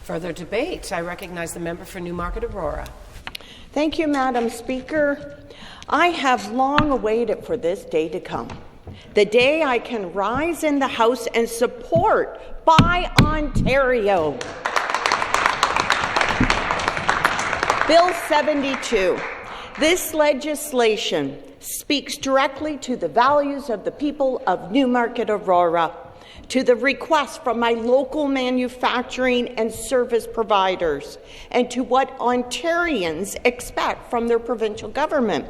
Further debate. I recognize the member for Newmarket, Aurora. Thank you, Madam Speaker. I have long awaited for this day to come, the day I can rise in the House and support Buy Ontario. Bill 72. This legislation speaks directly to the values of the people of Newmarket, Aurora, to the requests from my local manufacturing and service providers, and to what Ontarians expect from their provincial government,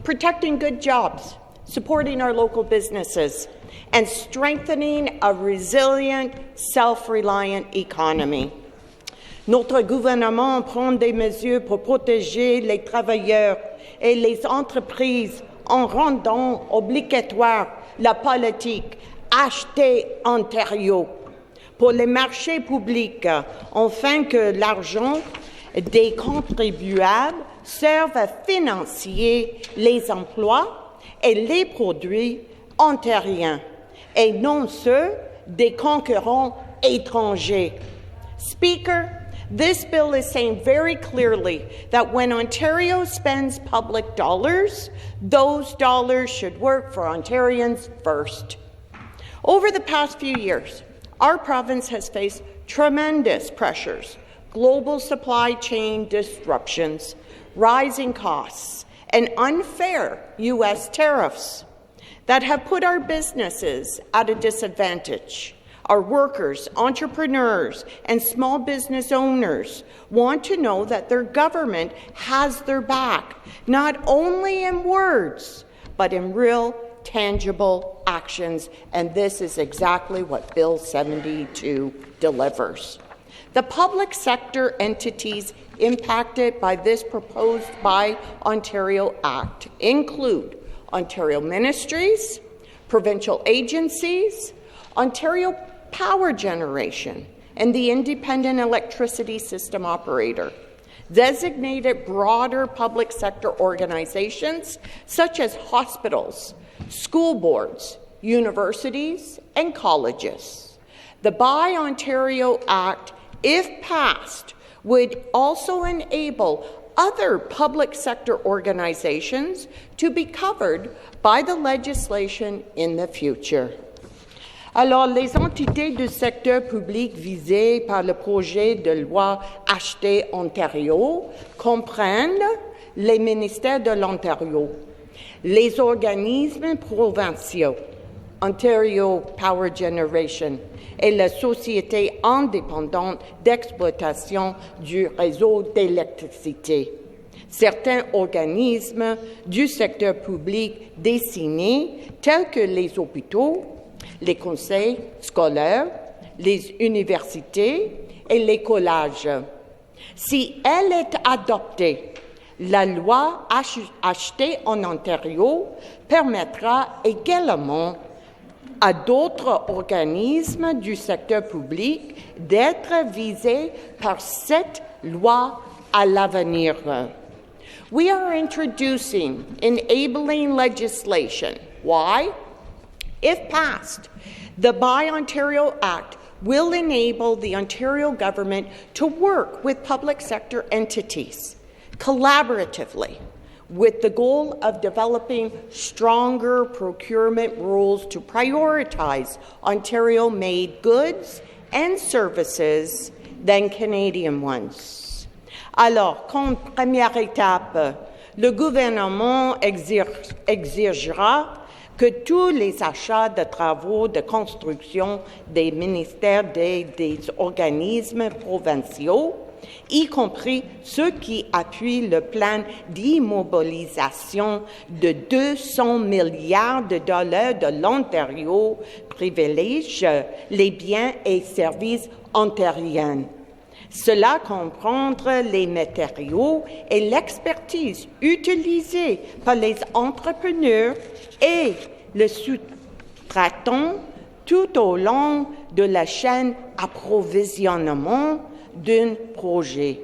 protecting good jobs, supporting our local businesses, and strengthening a resilient, self-reliant economy. Notre gouvernement prend des mesures pour protéger les travailleurs et les entreprises en rendant obligatoire la politique Acheter Ontario pour les marchés publics, afin que l'argent des contribuables serve à financer les emplois et les produits ontariens, et non ceux des concurrents étrangers. Speaker, this bill is saying very clearly that when Ontario spends public dollars, those dollars should work for Ontarians first. Over the past few years, our province has faced tremendous pressures, global supply chain disruptions, rising costs, and unfair U.S. tariffs that have put our businesses at a disadvantage. Our workers, entrepreneurs, and small business owners want to know that their government has their back, not only in words, but in real tangible actions, and this is exactly what Bill 72 delivers. The public sector entities impacted by this proposed Buy Ontario Act include Ontario Ministries, provincial agencies, Ontario Power Generation, and the Independent Electricity System Operator. Designated broader public sector organizations such as hospitals, school boards, universities, and colleges. The Buy Ontario Act, if passed, would also enable other public sector organizations to be covered by the legislation in the future. Alors, les entités du secteur public visées par le projet de loi Acheter Ontario comprennent les ministères de l'Ontario, les organismes provinciaux, Ontario Power Generation et la Société indépendante d'exploitation du réseau d'électricité. Certains organismes du secteur public désignés, tels que les hôpitaux, les conseils scolaires, les universités et les collèges. Si elle est adoptée, la loi Achetée en Ontario permettra également à d'autres organismes du secteur public d'être visés par cette loi à l'avenir. We are introducing enabling legislation. Why? If passed, the Buy Ontario Act will enable the Ontario government to work with public sector entities collaboratively with the goal of developing stronger procurement rules to prioritize Ontario-made goods and services than Canadian ones. Alors, comme première étape, le gouvernement exigera que tous les achats de travaux de construction des ministères des organismes provinciaux, y compris ceux qui appuient le plan d'immobilisation de 200 milliards de dollars de l'Ontario, privilègent les biens et services ontariens. Cela comprend les matériaux et l'expertise utilisés par les entrepreneurs et les sous-traitants tout au long de la chaîne approvisionnement d'un projet.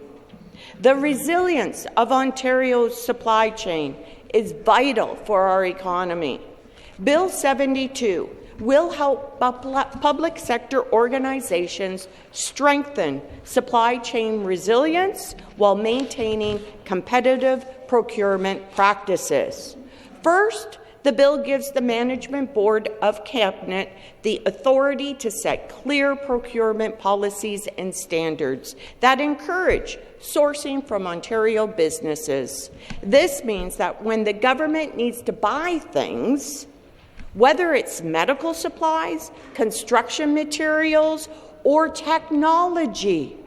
The resilience of Ontario's supply chain is vital for our economy. Bill 72 will help public sector organizations strengthen supply chain resilience while maintaining competitive procurement practices. First, the bill gives the Management Board of Cabinet the authority to set clear procurement policies and standards that encourage sourcing from Ontario businesses. This means that when the government needs to buy things, whether it's medical supplies, construction materials, or technology,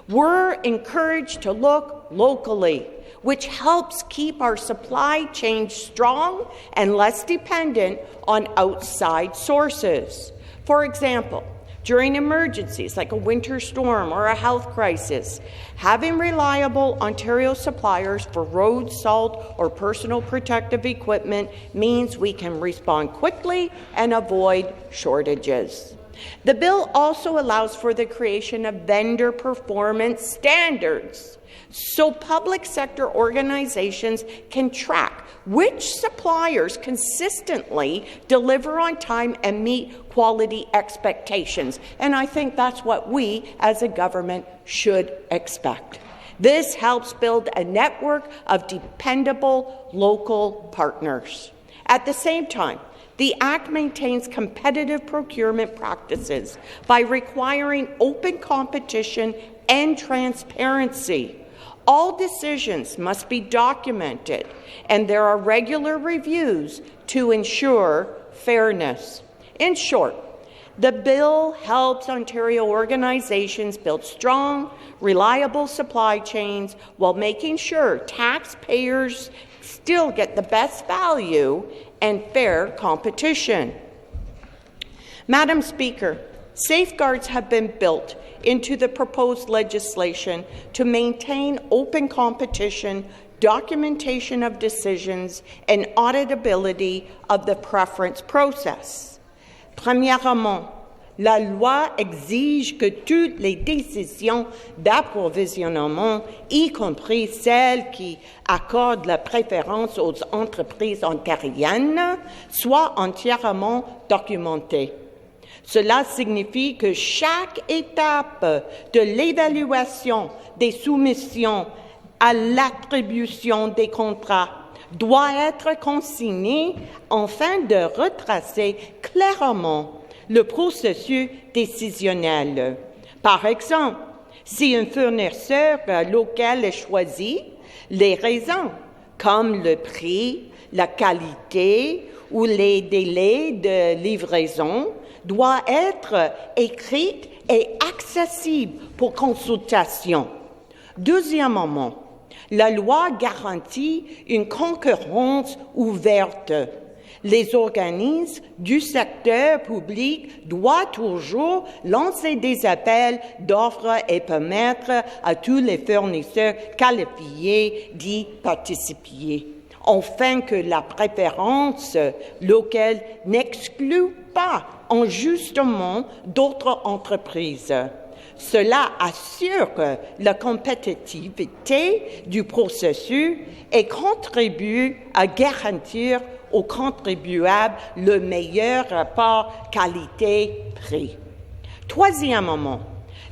we're encouraged to look locally, which helps keep our supply chain strong and less dependent on outside sources. For example, during emergencies like a winter storm or a health crisis, having reliable Ontario suppliers for road, salt, or personal protective equipment means we can respond quickly and avoid shortages. The bill also allows for the creation of vendor performance standards, so public sector organizations can track which suppliers consistently deliver on time and meet quality expectations. And I think that's what we as a government should expect. This helps build a network of dependable local partners. At the same time, the Act maintains competitive procurement practices by requiring open competition and transparency. All decisions must be documented, and there are regular reviews to ensure fairness. In short, the bill helps Ontario organizations build strong, reliable supply chains while making sure taxpayers still get the best value and fair competition. Madam Speaker, safeguards have been built into the proposed legislation to maintain open competition, documentation of decisions, and auditability of the preference process. Premièrement, la loi exige que toutes les décisions d'approvisionnement, y compris celles qui accordent la préférence aux entreprises ontariennes, soient entièrement documentées. Cela signifie que chaque étape de l'évaluation des soumissions à l'attribution des contrats doit être consignée afin de retracer clairement le processus décisionnel. Par exemple, si un fournisseur local est choisi, les raisons comme le prix, la qualité ou les délais de livraison doit être écrite et accessible pour consultation. Deuxièmement, la loi garantit une concurrence ouverte. Les organismes du secteur public doivent toujours lancer des appels d'offres et permettre à tous les fournisseurs qualifiés d'y participer, afin que la préférence locale n'exclue pas injustement d'autres entreprises. Cela assure la compétitivité du processus et contribue à garantir aux contribuables le meilleur rapport qualité-prix. Troisièmement,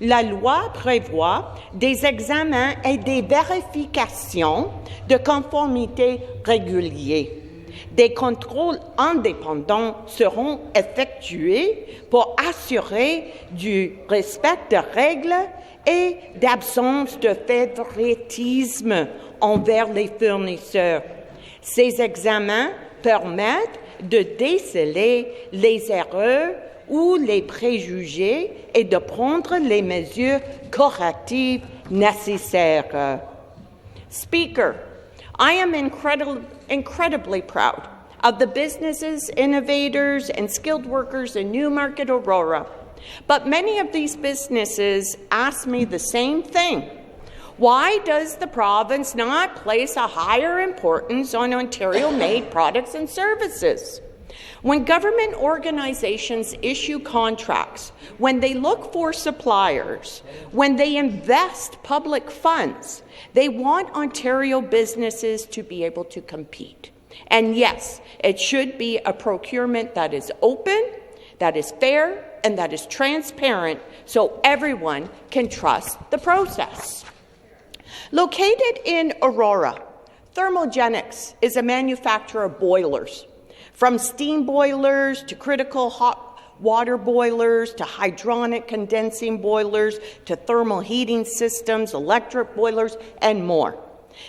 la loi prévoit des examens et des vérifications de conformité réguliers. Des contrôles indépendants seront effectués pour assurer du respect des règles et d'absence de favoritisme envers les fournisseurs. Ces examens permettent de déceler les erreurs ou les préjugés et de prendre les mesures correctives nécessaires. Speaker, I am incredibly proud of the businesses, innovators, and skilled workers in Newmarket, Aurora. But many of these businesses ask me the same thing. Why does the province not place a higher importance on Ontario-made products and services? When government organizations issue contracts, when they look for suppliers, when they invest public funds, they want Ontario businesses to be able to compete. And yes, it should be a procurement that is open, that is fair and that is transparent so everyone can trust the process. Located in Aurora, Thermogenics is a manufacturer of boilers, from steam boilers to critical hot water boilers to hydronic condensing boilers to thermal heating systems, electric boilers, and more.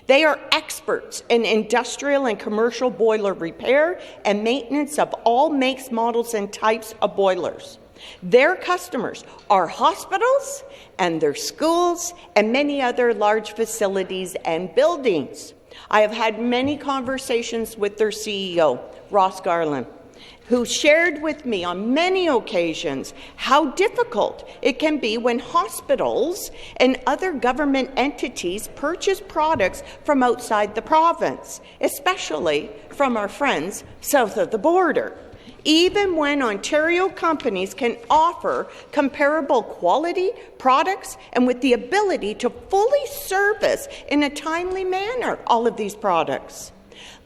They are experts in industrial and commercial boiler repair and maintenance of all makes, models, and types of boilers. Their customers are hospitals and their schools and many other large facilities and buildings. I have had many conversations with their CEO, Ross Garland, who shared with me on many occasions how difficult it can be when hospitals and other government entities purchase products from outside the province, especially from our friends south of the border. Even when Ontario companies can offer comparable quality products and with the ability to fully service in a timely manner all of these products.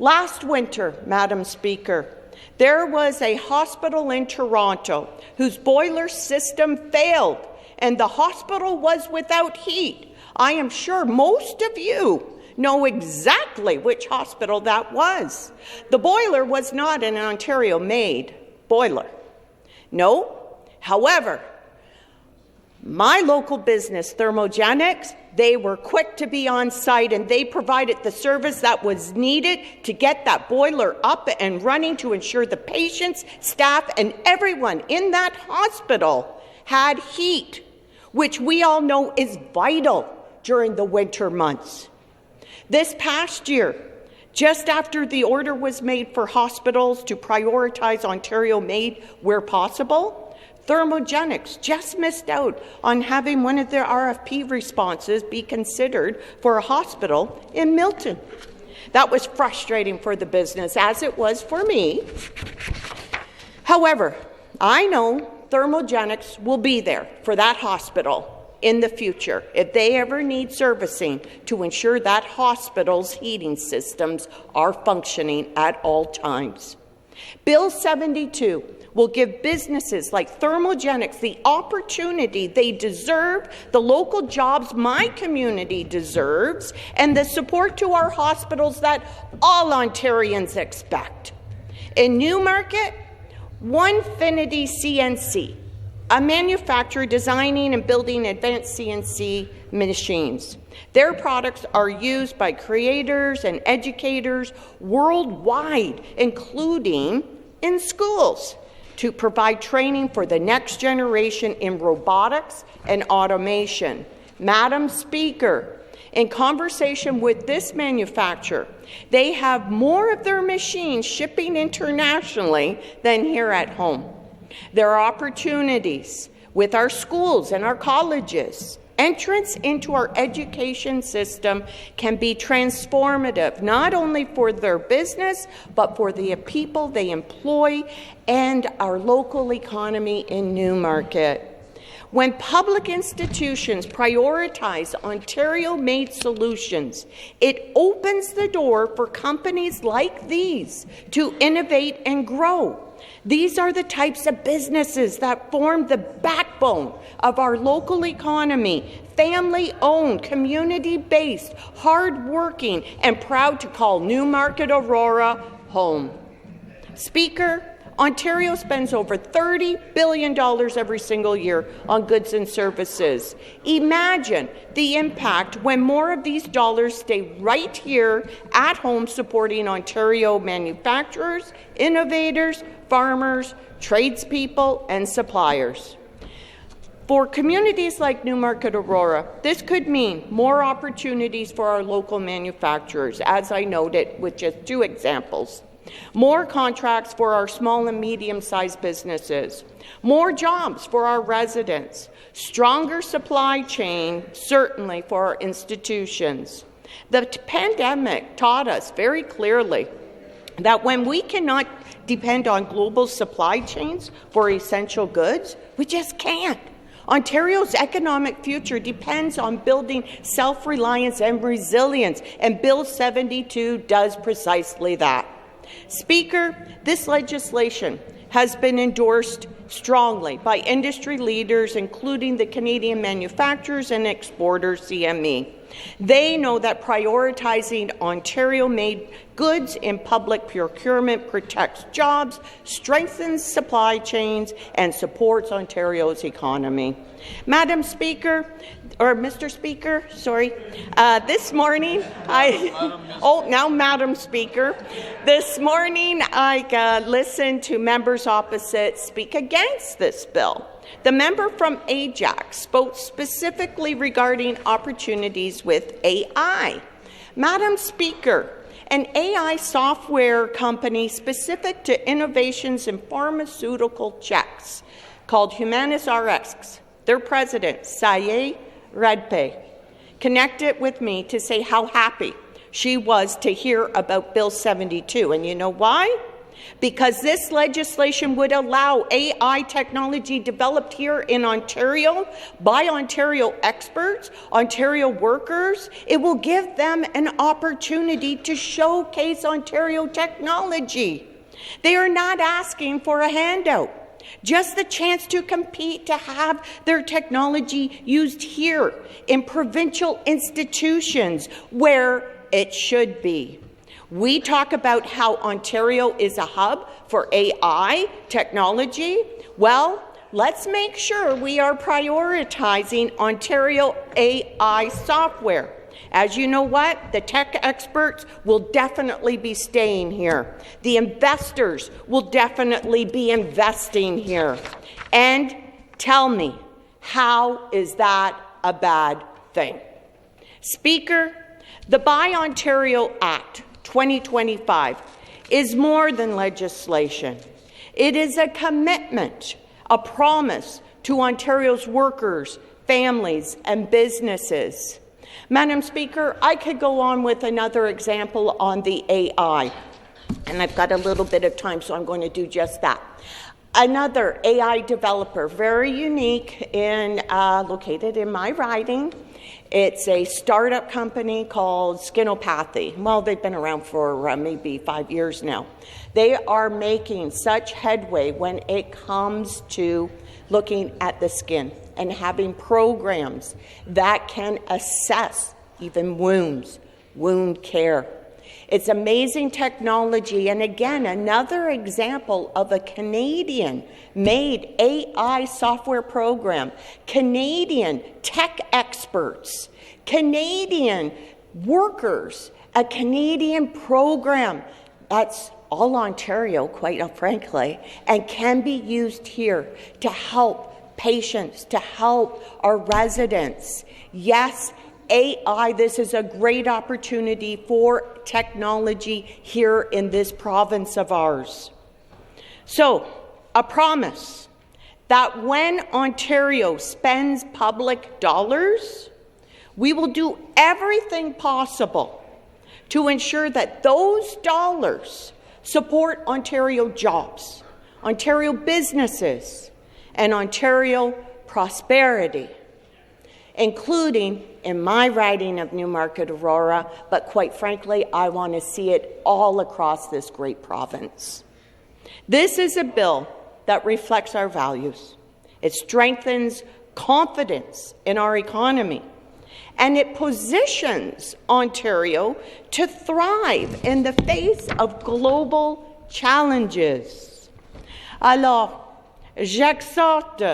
Last winter, Madam Speaker, there was a hospital in Toronto whose boiler system failed and the hospital was without heat. I am sure most of you know exactly which hospital that was. The boiler was not an Ontario-made boiler. No. However, my local business, Thermogenics, they were quick to be on site and they provided the service that was needed to get that boiler up and running to ensure the patients, staff, and everyone in that hospital had heat, which we all know is vital during the winter months. This past year, just after the order was made for hospitals to prioritize Ontario-made where possible, Thermogenics just missed out on having one of their RFP responses be considered for a hospital in Milton. That was frustrating for the business, as it was for me. However, I know Thermogenics will be there for that hospital in the future if they ever need servicing to ensure that hospital's heating systems are functioning at all times. Bill 72 will give businesses like Thermogenics the opportunity they deserve, the local jobs my community deserves, and the support to our hospitals that all Ontarians expect. In Newmarket, Onefinity CNC, a manufacturer designing and building advanced CNC machines. Their products are used by creators and educators worldwide, including in schools, to provide training for the next generation in robotics and automation. Madam Speaker, in conversation with this manufacturer, they have more of their machines shipping internationally than here at home. There are opportunities with our schools and our colleges. Entrance into our education system can be transformative, not only for their business, but for the people they employ and our local economy in Newmarket. When public institutions prioritize Ontario-made solutions, it opens the door for companies like these to innovate and grow. These are the types of businesses that form the backbone of our local economy, family-owned, community-based, hard-working, and proud to call Newmarket Aurora home. Speaker, Ontario spends over $30 billion every single year on goods and services. Imagine the impact when more of these dollars stay right here at home supporting Ontario manufacturers, innovators, farmers, tradespeople, and suppliers. For communities like Newmarket Aurora, this could mean more opportunities for our local manufacturers, as I noted with just 2 examples. More contracts for our small and medium-sized businesses, more jobs for our residents, stronger supply chain, certainly for our institutions. The pandemic taught us very clearly that when we cannot depend on global supply chains for essential goods, we just can't. Ontario's economic future depends on building self-reliance and resilience, and Bill 72 does precisely that. Speaker, this legislation has been endorsed strongly by industry leaders, including the Canadian Manufacturers and Exporters CME. They know that prioritizing Ontario-made goods in public procurement protects jobs, strengthens supply chains, and supports Ontario's economy. Madam Speaker, or Mr. Speaker, sorry, this morning Madam Speaker, this morning I listened to members opposite speak against this bill. The member from Ajax spoke specifically regarding opportunities with AI. Madam Speaker, an AI software company specific to innovations in pharmaceutical checks called HumanisRx, their president, Saye Radpe, connected with me to say how happy she was to hear about Bill 72. And you know why? Because this legislation would allow AI technology developed here in Ontario by Ontario experts, Ontario workers. It will give them an opportunity to showcase Ontario technology. They are not asking for a handout, just the chance to compete, to have their technology used here in provincial institutions where it should be. We talk about how Ontario is a hub for AI technology. Well, let's make sure we are prioritizing Ontario AI software. As you know what? The tech experts will definitely be staying here. The investors will definitely be investing here. And tell me, how is that a bad thing? Speaker, the Buy Ontario Act 2025 is more than legislation. It is a commitment, a promise to Ontario's workers, families, and businesses. Madam Speaker, I could go on with another example on the AI, and I've got a little bit of time, so I'm going to do just that. Another AI developer, very unique, located in my riding. It's a startup company called Skinopathy. Well, they've been around for maybe 5 years now. They are making such headway when it comes to looking at the skin and having programs that can assess even wounds, wound care. It's amazing technology, and again, another example of a Canadian-made AI software program, Canadian tech experts, Canadian workers, a Canadian program that's all Ontario, quite frankly, and can be used here to help patients, to help our residents. Yes, AI, this is a great opportunity for technology here in this province of ours. So, a promise that when Ontario spends public dollars, we will do everything possible to ensure that those dollars support Ontario jobs, Ontario businesses, and Ontario prosperity, including in my riding of Newmarket, Aurora, but quite frankly, I want to see it all across this great province. This is a bill that reflects our values. It strengthens confidence in our economy, and it positions Ontario to thrive in the face of global challenges. Alors, j'exhorte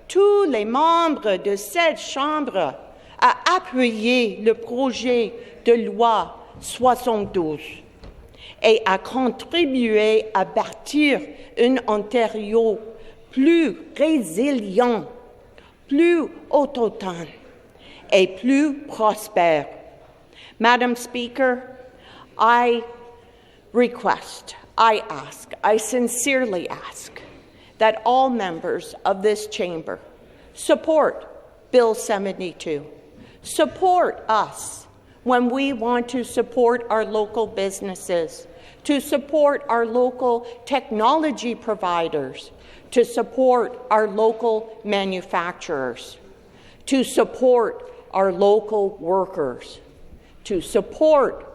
tous les membres de cette Chambre à appuyer le projet de loi 72 et à contribuer à bâtir un Ontario plus résilient, plus autonome et plus prospère. Madam Speaker, I request, I ask, I sincerely ask that all members of this chamber support Bill 72. Support us when we want to support our local businesses, to support our local technology providers, to support our local manufacturers, to support our local workers, to support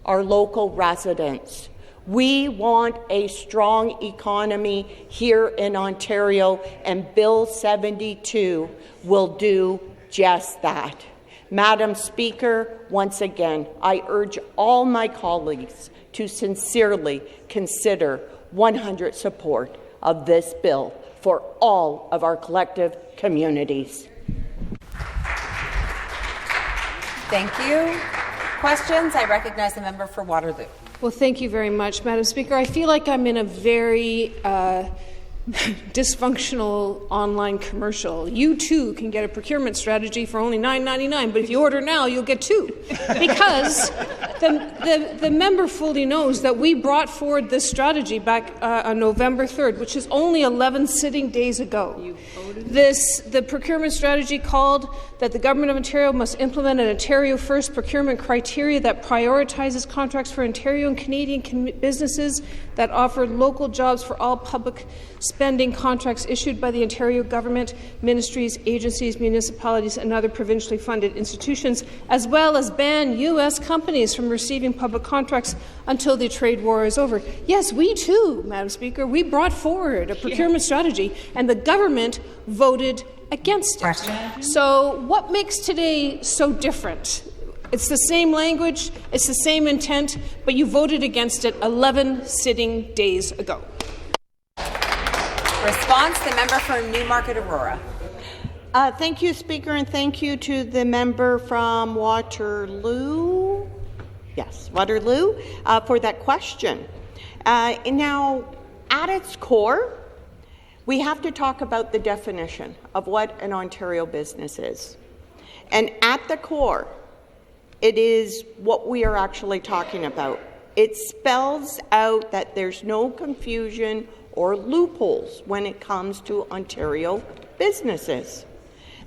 our local residents. We want a strong economy here in Ontario, and Bill 72 will do just that. Madam Speaker, once again, I urge all my colleagues to sincerely consider 100% support of this bill for all of our collective communities. Thank you. Questions? I recognize the member for Waterloo. Well, thank you very much, Madam Speaker. I feel like I'm in a very dysfunctional online commercial. You too can get a procurement strategy for only $9.99, but if you order now, you'll get two. Because the member fully knows that we brought forward this strategy back on November 3rd, which is only 11 sitting days ago. The procurement strategy called that the Government of Ontario must implement an Ontario-first procurement criteria that prioritizes contracts for Ontario and Canadian businesses that offer local jobs for all public spending contracts issued by the Ontario government, ministries, agencies, municipalities, and other provincially funded institutions, as well as ban U.S. companies from receiving public contracts until the trade war is over. Yes, we too, Madam Speaker, we brought forward a procurement strategy, and the government voted against it. So what makes today so different? It's the same language, it's the same intent, but you voted against it 11 sitting days ago. Response, the member for Newmarket, Aurora. Thank you, Speaker, and thank you to the member from Waterloo. Yes, Waterloo, for that question. Now, at its core, we have to talk about the definition of what an Ontario business is. And at the core, it is what we are actually talking about. It spells out that there's no confusion or loopholes when it comes to Ontario businesses.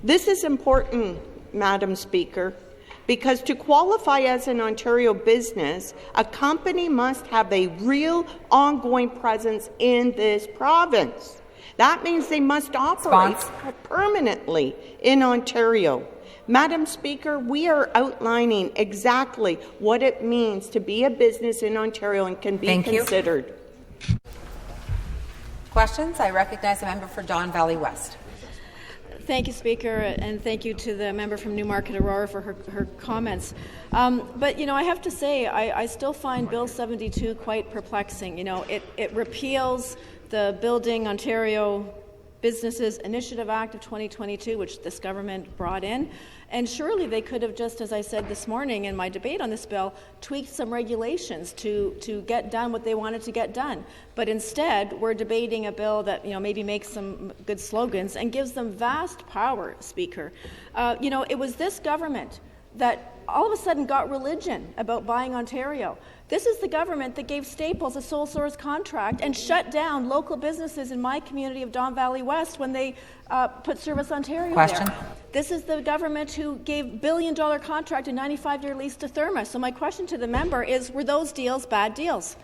This is important, Madam Speaker, because to qualify as an Ontario business, a company must have a real ongoing presence in this province. That means they must operate permanently in Ontario. Madam Speaker, we are outlining exactly what it means to be a business in Ontario and can be considered. Questions? I recognize the member for Don Valley West. Thank you, Speaker, and thank you to the member from Newmarket, Aurora, for her comments. But, you know, I have to say, I still find Bill 72 quite perplexing. You know, it repeals the Building Ontario Businesses Initiative Act of 2022, which this government brought in. And surely they could have, just as I said this morning in my debate on this bill, tweaked some regulations to get done what they wanted to get done. But instead, we're debating a bill that, you know, maybe makes some good slogans and gives them vast power, Speaker. You know, it was this government that all of a sudden got religion about buying Ontario. This is the government that gave Staples a sole source contract and shut down local businesses in my community of Don Valley West when they put Service Ontario there. This is the government who gave billion-dollar contract and 95-year lease to Therma. So my question to the member is, were those deals bad deals?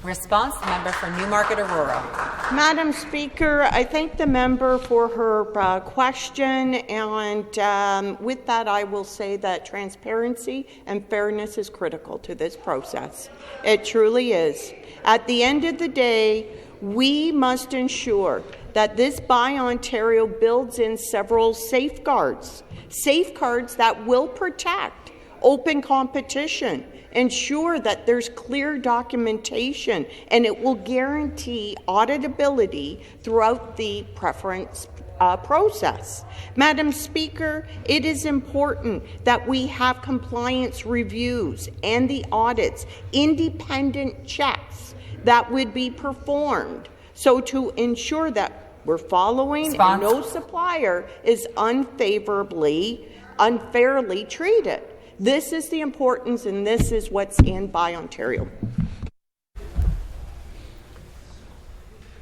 Response, the member for Newmarket, Aurora. Madam Speaker, I thank the member for her question, and with that I will say that transparency and fairness is critical to this process. It truly is. At the end of the day, we must ensure that this Buy Ontario builds in several safeguards that will protect open competition, ensure that there's clear documentation, and it will guarantee auditability throughout the preference process. Madam Speaker, it is important that we have compliance reviews and the audits, independent checks that would be performed, so to ensure that we're following and no supplier is unfairly treated. This is the importance, and this is what's in Buy Ontario.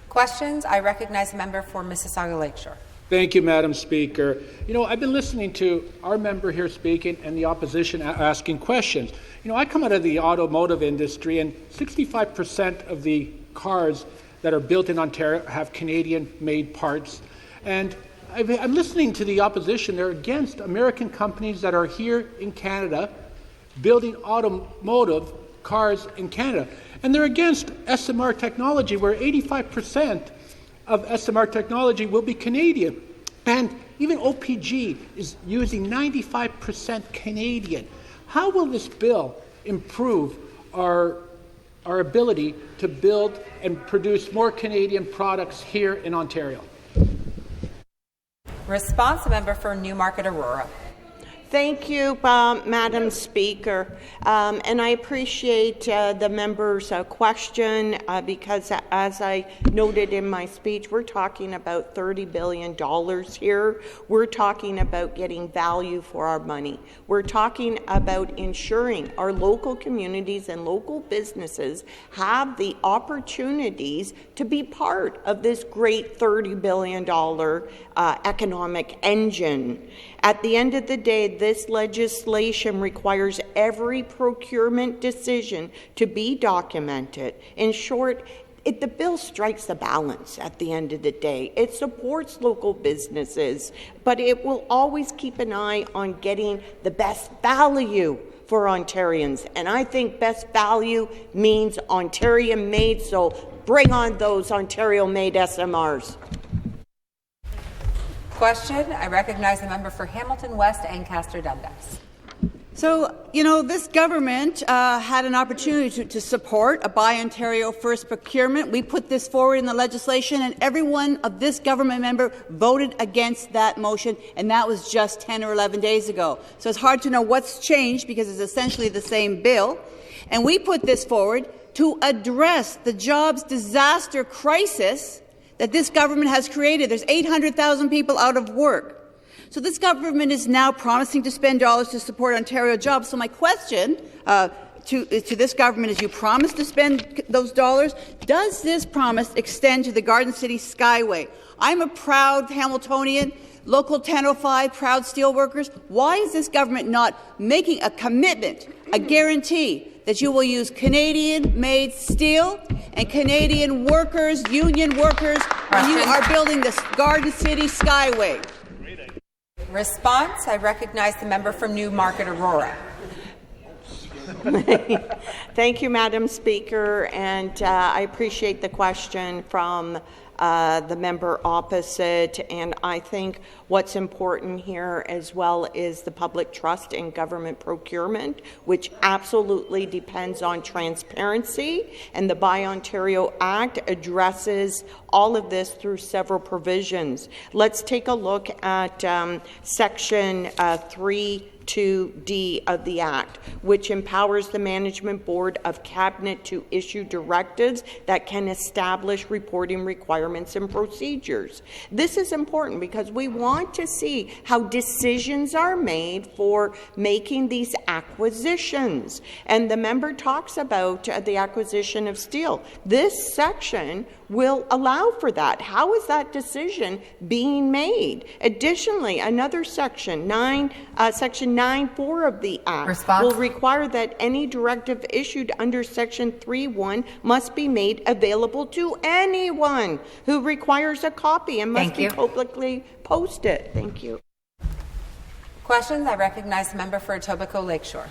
Questions? I recognize the member for Mississauga Lakeshore. Thank you, Madam Speaker. You know, I've been listening to our member here speaking and the opposition asking questions. You know, I come out of the automotive industry, and 65% of the cars that are built in Ontario have Canadian-made parts. And I'm listening to the opposition. They're against American companies that are here in Canada building automotive cars in Canada. And they're against SMR technology, where 85% of SMR technology will be Canadian. And even OPG is using 95% Canadian. How will this bill improve our ability to build and produce more Canadian products here in Ontario? Response, the member for Newmarket Aurora. Thank you, Madam Speaker. And I appreciate the member's question because, as I noted in my speech, we're talking about $30 billion here. We're talking about getting value for our money. We're talking about ensuring our local communities and local businesses have the opportunities to be part of this great $30 billion economic engine. At the end of the day, this legislation requires every procurement decision to be documented. In short, the bill strikes a balance at the end of the day. It supports local businesses, but it will always keep an eye on getting the best value for Ontarians. And I think best value means Ontario-made, so bring on those Ontario-made SMRs. Question. I recognize the member for Hamilton West, Ancaster Dundas. So, this government had an opportunity to support a Buy Ontario First procurement. We put this forward in the legislation, and every one of this government member voted against that motion, and that was just 10 or 11 days ago. So it's hard to know what's changed because it's essentially the same bill. And we put this forward to address the jobs disaster crisis that this government has created. There's 800,000 people out of work. So this government is now promising to spend dollars to support Ontario jobs. So my question to this government is, you promise to spend those dollars. Does this promise extend to the Garden City Skyway? I'm a proud Hamiltonian, Local 1005, proud steelworkers. Why is this government not making a commitment, a guarantee, that you will use Canadian-made steel and Canadian workers, union workers, when you are building this Garden City Skyway? Response. I recognize the member from Newmarket Aurora. Thank you, Madam Speaker, and I appreciate the question from the member opposite, and I think what's important here as well is the public trust in government procurement, which absolutely depends on transparency, and the Buy Ontario Act addresses all of this through several provisions. Let's take a look at Section 3(2)D of the Act, which empowers the Management Board of Cabinet to issue directives that can establish reporting requirements and procedures. This is important because we want to see how decisions are made for making these acquisitions. And the member talks about the acquisition of steel. This section will allow for that. How is that decision being made? Additionally, another section, Section 9(4) of the Act will require that any directive issued under Section 3(1) must be made available to anyone who requires a copy and must be publicly posted. Thank you. Questions? I recognize the member for Etobicoke Lakeshore.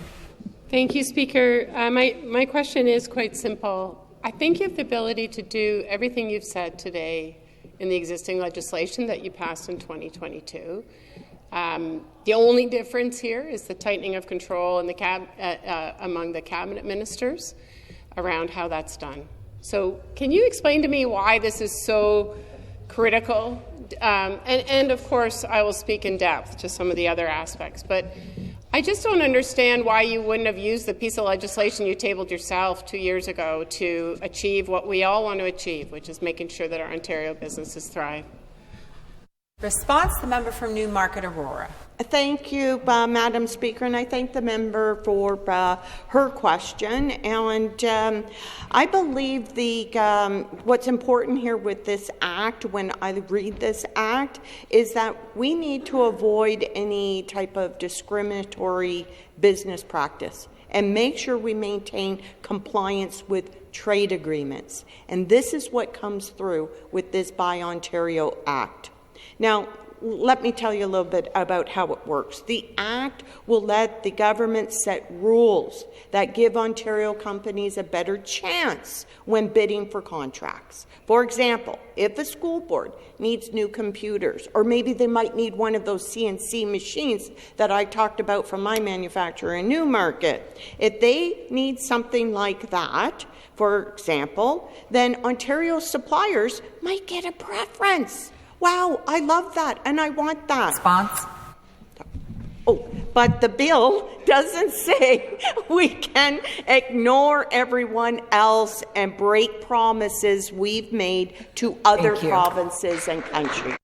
Thank you, Speaker. My question is quite simple. I think you have the ability to do everything you've said today in the existing legislation that you passed in 2022. The only difference here is the tightening of control in among the cabinet ministers around how that's done. So can you explain to me why this is so critical? And of course, I will speak in depth to some of the other aspects, but I just don't understand why you wouldn't have used the piece of legislation you tabled yourself 2 years ago to achieve what we all want to achieve, which is making sure that our Ontario businesses thrive. Response, the member from Newmarket Aurora. Thank you, Madam Speaker, and I thank the member for her question. And I believe what's important here with this Act, when I read this Act, is that we need to avoid any type of discriminatory business practice and make sure we maintain compliance with trade agreements. And this is what comes through with this Buy Ontario Act. Now, let me tell you a little bit about how it works. The Act will let the government set rules that give Ontario companies a better chance when bidding for contracts. For example, if a school board needs new computers, or maybe they might need one of those CNC machines that I talked about from my manufacturer in Newmarket, if they need something like that, for example, then Ontario suppliers might get a preference. Wow, I love that, and I want that. Response? Oh, but the bill doesn't say we can ignore everyone else and break promises we've made to other provinces and countries.